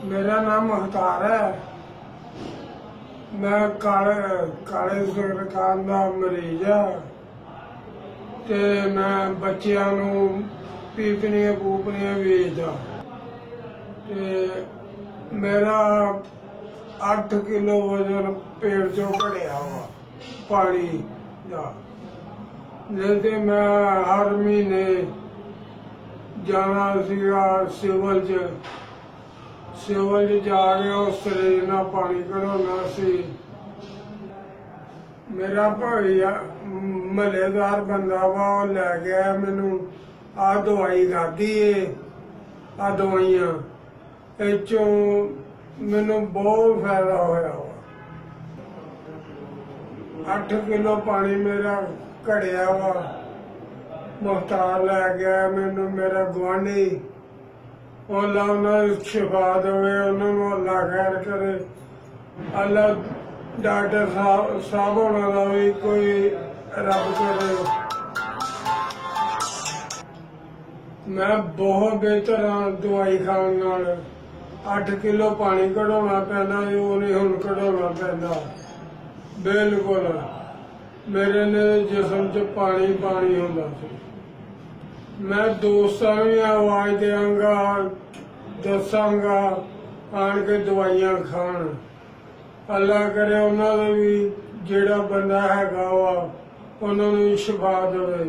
मेरा नाम मुख्तार है। मैं काले सरकार का मरीज है ते मैं बच्चों नूं पीपनियां पूपनियां वेचदा ते मेरा 8 किलो वजन पेट चों घटिया वा पानी दा। नहीं तो मैं हर महीने जाना सीगा सिविल जाके उस शरीर नाल पानी कढाउणा सी। मेरा भाईया महल्लेदार बंदा वा ओह लै गया मैनू आ दवाई खाधी है। आ दवाइयां इस चों मैनू बहुत फायदा होया वा। 8 किलो पानी मेरा घड़िया वा। मुख्तार लै गया मैनू मेरा गुआंढी। अल्लाह उन्हें शिफा देवे, उन्होंने अल्लाह खैर करे। अल्लाह डॉक्टर साहब होना का भी कोई रब करे। मैं बहुत बेहतर हाँ दवाई खाने नाल। 8 किलो पानी कढ़ाउणा पैंदा, वो नहीं हुण कढ़ाउणा पैंदा बिल्कुल। मेरे ने जिसम च पानी पानी हुंदा सी। मैं दोस्तां भी आवाज देंगा, दसांगा आन के दवाइयां खान। अल्लाह करे उन्होंने भी जेड़ा बंदा हैगा वा उन्होंने भी शिफा देवे।